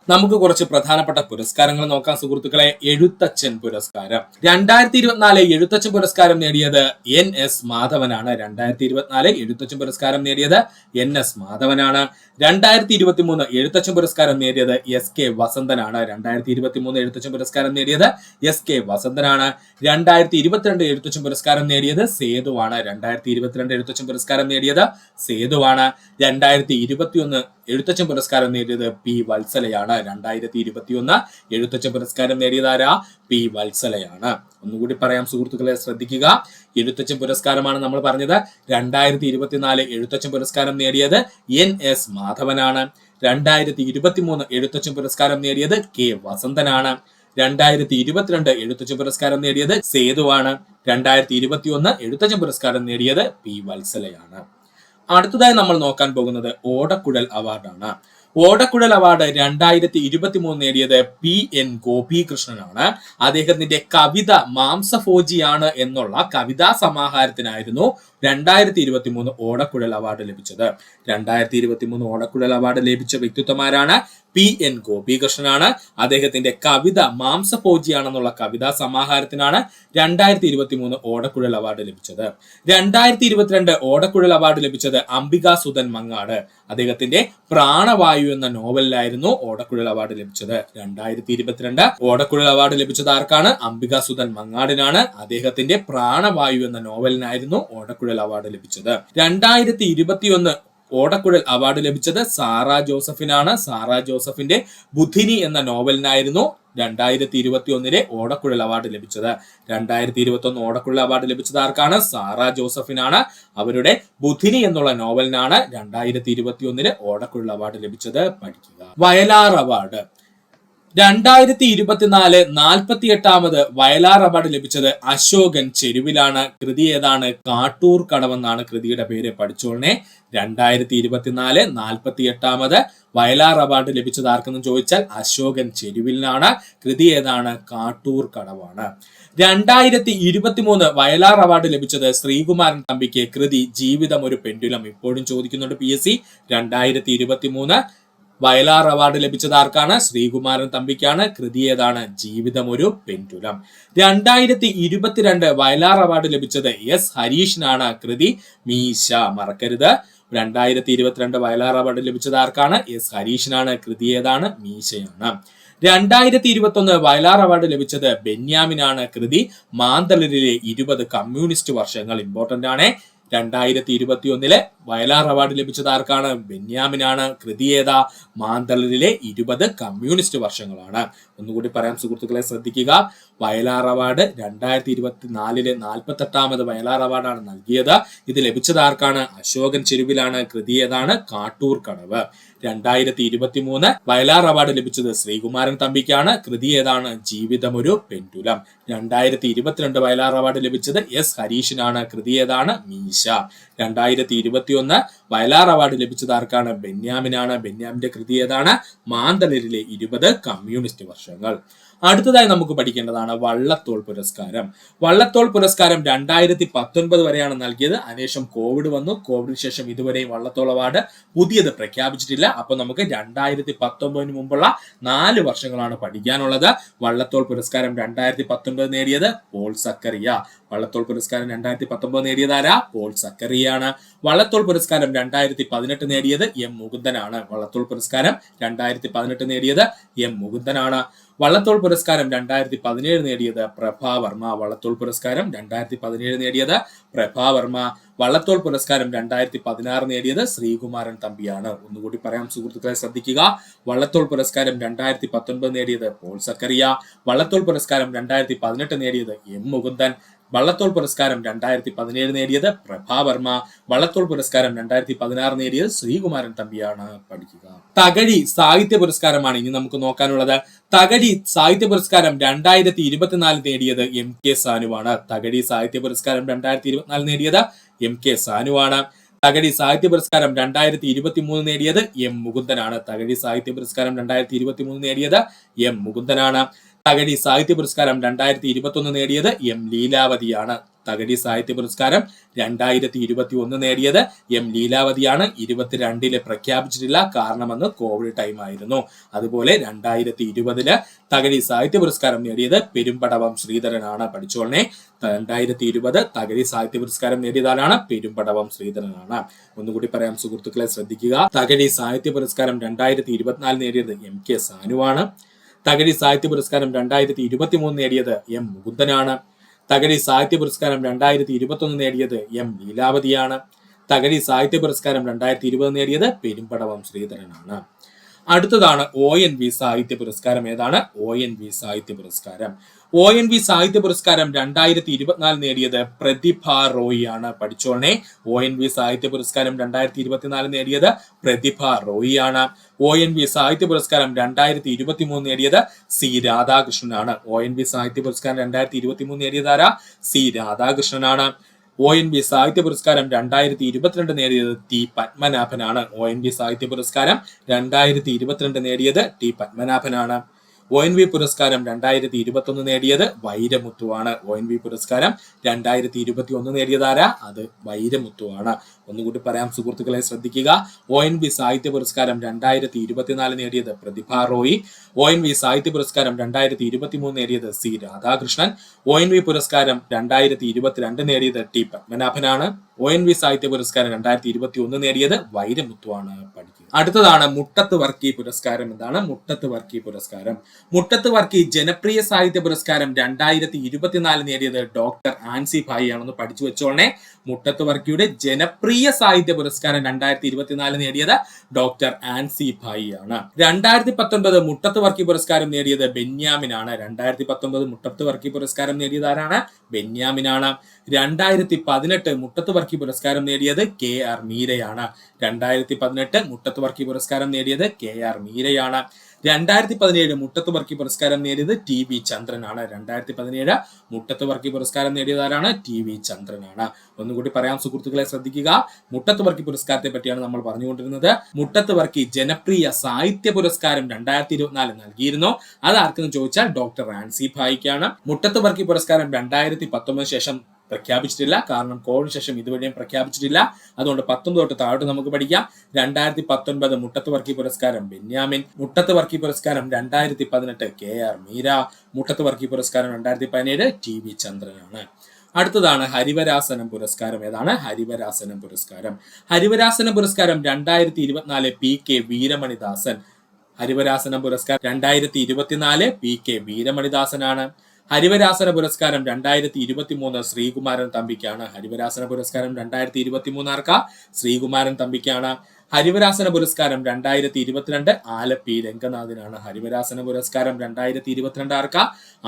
നമുക്ക് കുറച്ച് പ്രധാനപ്പെട്ട പുരസ്കാരങ്ങൾ നോക്കാം സുഹൃത്തുക്കളെ. എഴുത്തച്ഛൻ പുരസ്കാരം 2024 എഴുത്തച്ഛൻ പുരസ്കാരം നേടിയത് NS മാധവനാണ്. 2024 എഴുത്തച്ഛൻ പുരസ്കാരം നേടിയത് NS മാധവനാണ്. 2023 എഴുത്തച്ഛൻ പുരസ്കാരം നേടിയത് SK വസന്തനാണ്. 2023 എഴുത്തച്ഛൻ പുരസ്കാരം നേടിയത് SK വസന്തനാണ്. 2022 എഴുത്തച്ഛൻ പുരസ്കാരം നേടിയത് സേതുവാണ്. 2022 എഴുത്തച്ഛൻ പുരസ്കാരം നേടിയത് സേതുവാണ്. 2021 എഴുത്തച്ഛൻ പുരസ്കാരം നേടിയത് P വത്സലയാണ്. 2021 എഴുത്തച്ഛൻ പുരസ്കാരം നേടിയതാരാ? P വത്സലയാണ്. ഒന്നുകൂടി പറയാം സുഹൃത്തുക്കളെ, ശ്രദ്ധിക്കുക. എഴുത്തച്ഛൻ പുരസ്കാരമാണ് നമ്മൾ പറഞ്ഞത്. 2024 എഴുത്തച്ഛൻ പുരസ്കാരം നേടിയത് NS മാധവനാണ്. 2023 എഴുത്തച്ഛൻ പുരസ്കാരം നേടിയത് K വസന്തനാണ്. 2022 എഴുത്തച്ഛൻ പുരസ്കാരം നേടിയത് സേതുവാണ്. 2021 എഴുത്തച്ഛൻ പുരസ്കാരം നേടിയത് P വത്സലയാണ്. അടുത്തതായി നമ്മൾ നോക്കാൻ പോകുന്നത് ഓടക്കുഴൽ അവാർഡാണ്. ഓടക്കുഴൽ അവാർഡ് 2023 നേടിയത് PN ഗോപികൃഷ്ണനാണ്. അദ്ദേഹത്തിന്റെ കവിത മാംസഭോജിയാണ് എന്നുള്ള കവിതാ സമാഹാരത്തിനായിരുന്നു 2023 ഓടക്കുഴൽ അവാർഡ് ലഭിച്ചത്. 2023 ഓടക്കുഴൽ അവാർഡ് ലഭിച്ച വ്യക്തിത്വമാരാണ്? PN ഗോപികൃഷ്ണനാണ്. അദ്ദേഹത്തിന്റെ കവിത മാംസഭോജിയാണെന്നുള്ള കവിതാ സമാഹാരത്തിനാണ് 2023 ഓടക്കുഴൽ അവാർഡ് ലഭിച്ചത്. 2022 ഓടക്കുഴൽ അവാർഡ് ലഭിച്ചത് അംബികാസുധൻ മങ്ങാട്. അദ്ദേഹത്തിന്റെ പ്രാണവായു എന്ന നോവലിലായിരുന്നു ഓടക്കുഴൽ അവാർഡ് ലഭിച്ചത്. 2022 ഓടക്കുഴൽ അവാർഡ് ലഭിച്ചത് ആർക്കാണ്? അംബികാസുധൻ മങ്ങാടിനാണ്. അദ്ദേഹത്തിന്റെ പ്രാണവായു എന്ന നോവലിനായിരുന്നു ഓടക്കുഴൽ അവാർഡ് ലഭിച്ചത്. 2021 ഓടക്കുഴൽ അവാർഡ് ലഭിച്ചത് സാറാ ജോസഫിനാണ്. സാറാ ജോസഫിന്റെ ബുദ്ധിനി എന്ന നോവലിനായിരുന്നു 2021 ഓടക്കുഴൽ അവാർഡ് ലഭിച്ചത്. 2021 ഓടക്കുഴൽ അവാർഡ് ലഭിച്ചത് ആർക്കാണ്? സാറാ ജോസഫിനാണ്. അവരുടെ ബുദ്ധിനി എന്നുള്ള നോവലിനാണ് 2021 ഓടക്കുഴൽ അവാർഡ് ലഭിച്ചത്. പഠിക്കുക. വയലാർ അവാർഡ് 2024 48ാമത് വയലാർ അവാർഡ് ലഭിച്ചത് അശോകൻ ചെരുവിലാണ്. കൃതി ഏതാണ്? കാട്ടൂർ കടവെന്നാണ് കൃതിയുടെ പേര്. പഠിച്ചോളനെ. 2024 48ാമത് വയലാർ അവാർഡ് ലഭിച്ചത് ആർക്കെന്ന് ചോദിച്ചാൽ അശോകൻ ചെരുവിലാണ്. കൃതി ഏതാണ്? കാട്ടൂർ കടവാണ്. 2023 വയലാർ അവാർഡ് ലഭിച്ചത് ശ്രീകുമാരൻ തമ്പിക്ക്. കൃതി ജീവിതം ഒരു പെൻഡുലം. ഇപ്പോഴും ചോദിക്കുന്നുണ്ട് PSC. 2023 വയലാർ അവാർഡ് ലഭിച്ചത് ആർക്കാണ്? ശ്രീകുമാരൻ തമ്പിക്കാണ്. കൃതി ഏതാണ്? ജീവിതം ഒരു പെൻഡുലം. 2022 വയലാർ അവാർഡ് ലഭിച്ചത് S ഹരീഷിനാണ്. കൃതി മീശ. മറക്കരുത്. 2022 വയലാർ അവാർഡ് ലഭിച്ചത് ആർക്കാണ്? S ഹരീഷിനാണ്. കൃതി ഏതാണ്? മീശയാണ്. 2021 വയലാർ അവാർഡ് ലഭിച്ചത് ബെന്യാമിനാണ്. കൃതി മാന്തളിരിലെ 20 കമ്മ്യൂണിസ്റ്റ് വർഷങ്ങൾ. ഇമ്പോർട്ടന്റ് ആണ്. 2021 വയലാർ അവാർഡ് ലഭിച്ചത് ആർക്കാണ്? ബെന്യാമിനാണ്. കൃതി ഏതാ? മാന്തളിരിലെ 20 കമ്മ്യൂണിസ്റ്റ് വർഷങ്ങളാണ്. ഒന്നുകൂടി പറയാം സുഹൃത്തുക്കളെ, ശ്രദ്ധിക്കുക. വയലാർ അവാർഡ് 2024 48ാമത് വയലാർ അവാർഡാണ് നൽകിയത്. ഇത് ലഭിച്ചത് ആർക്കാണ്? അശോകൻ ചെരുവിലാണ്. കൃതി ഏതാണ്? കാട്ടൂർ കടവ്. 2023 വയലാർ അവാർഡ് ലഭിച്ചത് ശ്രീകുമാരൻ തമ്പിക്കാണ്. കൃതി ഏതാണ്? ജീവിതം ഒരു പെൻഡുലം. 2022 വയലാർ അവാർഡ് ലഭിച്ചത് S ഹരീഷിനാണ്. കൃതി ഏതാണ്? മീശ. 2021 വയലാർ അവാർഡ് ലഭിച്ചത് ആർക്കാണ്? ബെന്യാമിനാണ്. ബെന്യാമിന്റെ കൃതി ഏതാണ്? മാന്തളിരിലെ 20 കമ്മ്യൂണിസ്റ്റ് വർഷങ്ങൾ. അടുത്തതായി നമുക്ക് പഠിക്കേണ്ടതാണ് വള്ളത്തോൾ പുരസ്കാരം. വള്ളത്തോൾ പുരസ്കാരം 2019 വരെയാണ് നൽകിയത്. അതിനുശേഷം കോവിഡ് വന്നു. കോവിഡിന് ശേഷം ഇതുവരെയും വള്ളത്തോൾ അവാർഡ് പുതിയത് പ്രഖ്യാപിച്ചിട്ടില്ല. അപ്പൊ നമുക്ക് 2019 മുമ്പുള്ള 4 വർഷങ്ങളാണ് പഠിക്കാനുള്ളത്. വള്ളത്തോൾ പുരസ്കാരം 2019 നേടിയത് പോൾ സക്കറിയ. വള്ളത്തോൾ പുരസ്കാരം 2019 നേടിയതാരാ? പോൾ സക്കറിയാണ്. വള്ളത്തോൾ പുരസ്കാരം 2018 നേടിയത് M മുകുന്ദനാണ്. വള്ളത്തോൾ പുരസ്കാരം 2018 നേടിയത് M മുകുന്ദനാണ്. വള്ളത്തോൾ പുരസ്കാരം 2017 നേടിയത് പ്രഭാവർമ്മ. വള്ളത്തോൾ പുരസ്കാരം 2017 നേടിയത് പ്രഭാവർമ്മ. വള്ളത്തോൾ പുരസ്കാരം 2016 നേടിയത് ശ്രീകുമാരൻ തമ്പിയാണ്. ഒന്നുകൂടി പറയാം സുഹൃത്തുക്കളെ, ശ്രദ്ധിക്കുക. വള്ളത്തോൾ പുരസ്കാരം 2019 നേടിയത് പോൾ സക്കറിയ. വള്ളത്തോൾ പുരസ്കാരം 2018 നേടിയത് M മുകുന്ദൻ. വള്ളത്തോൾ പുരസ്കാരം 2017 നേടിയത് പ്രഭാവർമ്മ. വള്ളത്തോൾ പുരസ്കാരം 2016 നേടിയത് ശ്രീകുമാരൻ തമ്പിയാണ്. പഠിക്കുക. തകഴി സാഹിത്യ പുരസ്കാരമാണ് ഇനി നമുക്ക് നോക്കാനുള്ളത്. തകഴി സാഹിത്യ പുരസ്കാരം 2024 നേടിയത് MK സാനുവാണ്. തകഴി സാഹിത്യ പുരസ്കാരം 2024 നേടിയത് MK സാനുവാണ്. തകഴി സാഹിത്യ പുരസ്കാരം 2023 നേടിയത് M മുകുന്ദനാണ്. തകഴി സാഹിത്യ പുരസ്കാരം 2023 നേടിയത് M മുകുന്ദനാണ്. തകഴി സാഹിത്യ പുരസ്കാരം 2021 നേടിയത് എം ലീലാവതിയാണ്. തകഴി സാഹിത്യ പുരസ്കാരം 2021 നേടിയത് എം ലീലാവതിയാണ്. 22 പ്രഖ്യാപിച്ചിട്ടില്ല, കാരണമെന്ന് കോവിഡ് ടൈം ആയിരുന്നു. അതുപോലെ 2020 തകഴി സാഹിത്യ പുരസ്കാരം നേടിയത് പെരുമ്പടവം ശ്രീധരനാണ്. പഠിച്ചോളനെ, 2020 തകഴി സാഹിത്യ പുരസ്കാരം നേടിയതാണ് പെരുമ്പടവം ശ്രീധരനാണ്. ഒന്നുകൂടി പറയാം സുഹൃത്തുക്കളെ, ശ്രദ്ധിക്കുക. തകഴി സാഹിത്യ പുരസ്കാരം 2024 നേടിയത് എം കെ സാനുവാണ്. തകഴി സാഹിത്യ പുരസ്കാരം 2023 നേടിയത് എം മുകുന്ദനാണ്. തകഴി സാഹിത്യ പുരസ്കാരം 2021 നേടിയത് എം ലീലാവതിയാണ്. തകഴി സാഹിത്യ പുരസ്കാരം 2020 നേടിയത് പെരുമ്പടവം ശ്രീധരനാണ്. അടുത്തതാണ് ONV സാഹിത്യ പുരസ്കാരം. ഏതാണ് ONV സാഹിത്യ പുരസ്കാരം? ONV സാഹിത്യ പുരസ്കാരം 2024 നേടിയത് പ്രതിഭ റോയി ആണ്. പഠിച്ചോളനെ, ONV സാഹിത്യ പുരസ്കാരം 2024 നേടിയത് പ്രതിഭ റോയി ആണ്. ONV സാഹിത്യ പുരസ്കാരം 2023 നേടിയത് സി രാധാകൃഷ്ണനാണ്. ONV സാഹിത്യ പുരസ്കാരം 2023 നേടിയതാരാ? സി രാധാകൃഷ്ണനാണ്. ONV സാഹിത്യ പുരസ്കാരം 2022 നേടിയത് ടി പത്മനാഭനാണ്. ONV സാഹിത്യ പുരസ്കാരം 2022 നേടിയത് ടി പത്മനാഭനാണ്. ONV പുരസ്കാരം 2021 നേടിയത് വൈരമുത്തുവാണ്. ONV പുരസ്കാരം 2021 നേടിയതാരാ? അത് വൈരമുത്തുവാണ്. ഒന്നുകൂടി പറയാം സുഹൃത്തുക്കളെ, ശ്രദ്ധിക്കുക. ONV സാഹിത്യ പുരസ്കാരം 2024 നേടിയത് പ്രതിഭ റോയി. ONV സാഹിത്യ പുരസ്കാരം 2023 നേടിയത് സി രാധാകൃഷ്ണൻ. ONV പുരസ്കാരം 2022 നേടിയത് ടി പത്മനാഭനാണ്. ONV സാഹിത്യ പുരസ്കാരം 2021 നേടിയത് വൈരമുത്തുവാണ്. പഠിക്കുക. അടുത്തതാണ് മുട്ടത്ത് വർക്കി പുരസ്കാരം. എന്താണ് മുട്ടത്ത് വർക്കി പുരസ്കാരം? മുട്ടത്ത് വർക്കി ജനപ്രിയ സാഹിത്യ പുരസ്കാരം 2024 നേടിയത് ഡോക്ടർ ആൻസി ഭായി ആണെന്ന് പഠിച്ചു വെച്ചോളനെ. മുട്ടത്ത് വർക്കിയുടെ ജനപ്രിയ സാഹിത്യ പുരസ്കാരം 2024 നേടിയത് ഡോക്ടർ ആൻസി ഭായി ആണ്. 2019 മുട്ടത്ത് വർക്കി പുരസ്കാരം നേടിയത് ബെന്യാമിനാണ്. 2019 മുട്ടത്ത് വർക്കി പുരസ്കാരം നേടിയത് ആരാണ്? ബെന്യാമിനാണ്. 2018 മുട്ടത്ത് വർക്കി പുരസ്കാരം നേടിയത് KR മീരയാണ്. 2018 മുട്ടത്ത് വർക്കി പുരസ്കാരം നേടിയത് KR മീരയാണ്. 2017 മുട്ടത്ത് വർക്കി പുരസ്കാരം നേടിയത് TV ചന്ദ്രനാണ്. 2017 മുട്ടത്ത് വർക്കി പുരസ്കാരം നേടിയതാരാണ്? TV ചന്ദ്രനാണ്. ഒന്നുകൂടി പറയാം സുഹൃത്തുക്കളെ, ശ്രദ്ധിക്കുക. മുട്ടത്ത് വർക്കി പുരസ്കാരത്തെ പറ്റിയാണ് നമ്മൾ പറഞ്ഞുകൊണ്ടിരുന്നത്. മുട്ടത്ത് വർക്കി ജനപ്രിയ സാഹിത്യ പുരസ്കാരം 2024 നൽകിയിരുന്നു. അത് ആർക്കെന്ന് ചോദിച്ചാൽ ഡോക്ടർ ആൻസി ഭായിക്കാണ്. മുട്ടത്ത് വർക്കി പുരസ്കാരം 2019 ശേഷം പ്രഖ്യാപിച്ചിട്ടില്ല, കാരണം കോവിഡിന് ശേഷം ഇതുവരെയും പ്രഖ്യാപിച്ചിട്ടില്ല. അതുകൊണ്ട് 19 തൊട്ട് താഴോട്ട് നമുക്ക് പഠിക്കാം. 2019 മുട്ടത്ത് വർക്കി പുരസ്കാരം ബെന്യാമിൻ. മുട്ടത്ത് വർക്കി പുരസ്കാരം 2018 KR മീര. മുട്ടത്ത് വർക്കി പുരസ്കാരം 2017 TV ചന്ദ്രനാണ്. അടുത്തതാണ് ഹരിവരാസനം പുരസ്കാരം. ഏതാണ് ഹരിവരാസനം പുരസ്കാരം? ഹരിവരാസനം പുരസ്കാരം 2024 PK വീരമണിദാസൻ. ഹരിവരാസനം പുരസ്കാരം 2024 PK വീരമണിദാസനാണ്. ഹരിവരാസന പുരസ്കാരം 2023 ശ്രീകുമാരൻ തമ്പിക്കാണ്. ഹരിവരാസന പുരസ്കാരം 2023 ആർക്കാ? ശ്രീകുമാരൻ തമ്പിക്കാണ്. ഹരിവരാസന പുരസ്കാരം 2022 ആലപ്പി രംഗനാഥിനാണ്. ഹരിവരാസന പുരസ്കാരം 2022 ആർക്കാ?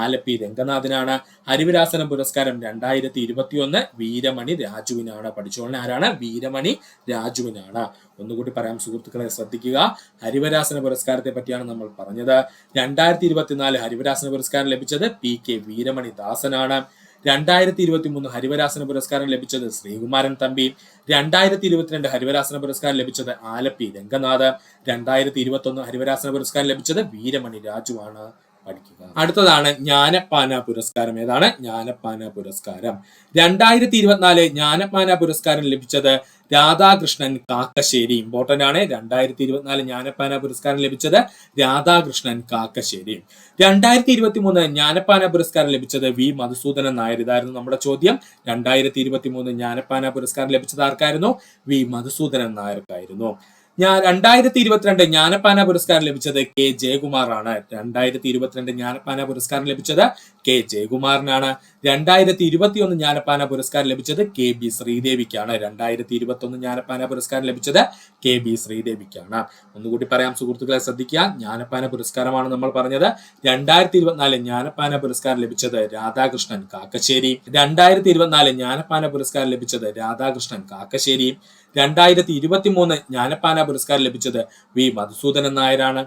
ആലപ്പി രംഗനാഥിനാണ്. ഹരിവരാസന പുരസ്കാരം 2021 വീരമണി രാജുവിനാണ്. പഠിച്ചോളെ, ആരാണ്? വീരമണി രാജുവിനാണ്. ഒന്നുകൂടി പറയാം സുഹൃത്തുക്കളെ, ശ്രദ്ധിക്കുക. ഹരിവരാസന പുരസ്കാരത്തെ പറ്റിയാണ് നമ്മൾ പറഞ്ഞത്. 2024 ഹരിവരാസന പുരസ്കാരം ലഭിച്ചത് PK വീരമണി ദാസനാണ്. 2023 ഹരിവരാസന പുരസ്കാരം ലഭിച്ചത് ശ്രീകുമാരൻ തമ്പി. 2022 ഹരിവരാസന പുരസ്കാരം ലഭിച്ചത് ആലപ്പി രംഗനാഥ്. 2021 ഹരിവരാസന പുരസ്കാരം ലഭിച്ചത് വീരമണി രാജുവാണ്. പഠിക്കുക. അടുത്തതാണ് ജ്ഞാനപ്പാന പുരസ്കാരം. ഏതാണ് ജ്ഞാനപ്പാന പുരസ്കാരം? 2024 ജ്ഞാനപ്പാന പുരസ്കാരം ലഭിച്ചത് രാധാകൃഷ്ണൻ കാക്കശ്ശേരി. ഇമ്പോർട്ടന്റ് ആണ്. 2024 ജ്ഞാനപ്പാന പുരസ്കാരം ലഭിച്ചത് രാധാകൃഷ്ണൻ കാക്കശ്ശേരി. 2023 ജ്ഞാനപ്പാന പുരസ്കാരം ലഭിച്ചത് വി മധുസൂദനൻ നായർ. ഇതായിരുന്നു നമ്മുടെ ചോദ്യം. 2023 ജ്ഞാനപ്പാന പുരസ്കാരം ലഭിച്ചത് ആർക്കായിരുന്നു? വി മധുസൂദനൻ നായർക്കായിരുന്നു. 2022 ജ്ഞാനപ്പാന പുരസ്കാരം ലഭിച്ചത് K ജയകുമാറാണ്. 2022 ജ്ഞാനപ്പാന പുരസ്കാരം ലഭിച്ചത് K ജയകുമാറിനാണ്. 2021 ജ്ഞാനപ്പാന പുരസ്കാരം ലഭിച്ചത് KB ശ്രീദേവിക്കാണ്. 2021 ജ്ഞാനപ്പാന പുരസ്കാരം ലഭിച്ചത് KB ശ്രീദേവിക്കാണ്. ഒന്നുകൂടി പറയാം സുഹൃത്തുക്കളെ, ശ്രദ്ധിക്കുക. ജ്ഞാനപ്പാന പുരസ്കാരമാണ് നമ്മൾ പറഞ്ഞത്. 2024 ജ്ഞാനപ്പാന പുരസ്കാരം ലഭിച്ചത് രാധാകൃഷ്ണൻ കാക്കശ്ശേരി. 2024 ജ്ഞാനപ്പാന പുരസ്കാരം ലഭിച്ചത് രാധാകൃഷ്ണൻ കാക്കശ്ശേരി. 2023 ജ്ഞാനപ്പാന പുരസ്കാരം ലഭിച്ചത് വി മധുസൂദനൻ നായരാണ്.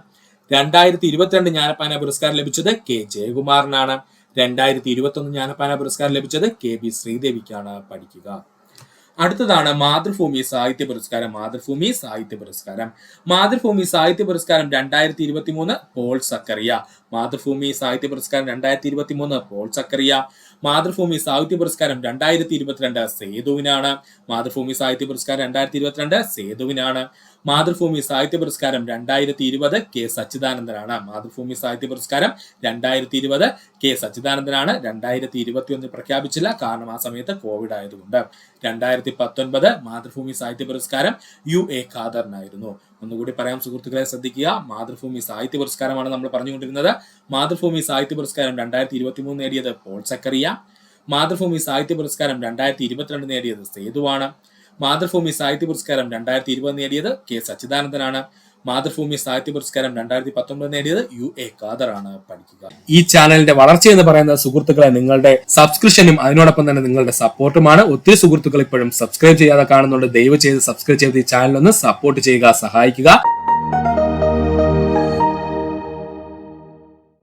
2022 ജ്ഞാനപ്പാന പുരസ്കാരം ലഭിച്ചത് K ജയകുമാറിനാണ്. 2021 ജ്ഞാനപ്പാന പുരസ്കാരം ലഭിച്ചത് KB ശ്രീദേവിക്കാണ്. പഠിക്കുക. അടുത്തതാണ് മാതൃഭൂമി സാഹിത്യ പുരസ്കാരം. മാതൃഭൂമി സാഹിത്യ പുരസ്കാരം. മാതൃഭൂമി സാഹിത്യ പുരസ്കാരം 2023 പോൾ സക്കറിയ. മാതൃഭൂമി സാഹിത്യ പുരസ്കാരം 2023 പോൾ സക്കറിയ. മാതൃഭൂമി സാഹിത്യ പുരസ്കാരം 2022 സേതുവിനാണ്. മാതൃഭൂമി സാഹിത്യ പുരസ്കാരം 2022 സേതുവിനാണ്. മാതൃഭൂമി സാഹിത്യ പുരസ്കാരം 2020 കെ സച്ചിദാനന്ദനാണ്. മാതൃഭൂമി സാഹിത്യ പുരസ്കാരം 2020 കെ സച്ചിദാനന്ദനാണ്. 2021 പ്രഖ്യാപിച്ചില്ല, കാരണം ആ സമയത്ത് കോവിഡ് ആയതുകൊണ്ട്. 2019 മാതൃഭൂമി സാഹിത്യ പുരസ്കാരം UA ഖാദറിനായിരുന്നു. ഒന്നുകൂടി പറയാം സുഹൃത്തുക്കളെ, ശ്രദ്ധിക്കുക. മാതൃഭൂമി സാഹിത്യ പുരസ്കാരമാണ് നമ്മൾ പറഞ്ഞുകൊണ്ടിരുന്നത്. മാതൃഭൂമി സാഹിത്യ പുരസ്കാരം 2023 നേടിയത് പോൾ സക്കറിയ. മാതൃഭൂമി സാഹിത്യ പുരസ്കാരം 2022 നേടിയത് സേതുവാണ്. മാതൃഭൂമി സാഹിത്യ പുരസ്കാരം 2020 നേടിയത് കെ സച്ചിദാനന്ദനാണ്. മാതൃഭൂമി സാഹിത്യ പുരസ്കാരം 2019 നേടിയത് UA ഖാദറാണ്. പഠിക്കുക. ഈ ചാനലിന്റെ വളർച്ച എന്ന് പറയുന്നത് സുഹൃത്തുക്കളെ നിങ്ങളുടെ സബ്സ്ക്രിപ്ഷനും അതിനോടൊപ്പം തന്നെ നിങ്ങളുടെ സപ്പോർട്ടുമാണ്. ഒത്തിരി സുഹൃത്തുക്കൾ ഇപ്പോഴും സബ്സ്ക്രൈബ് ചെയ്യാതെ കാണുന്നുണ്ട്. ദയവ് ചെയ്ത് സബ്സ്ക്രൈബ് ചെയ്ത് ഈ ചാനലൊന്ന് സപ്പോർട്ട് ചെയ്യുക, സഹായിക്കുക.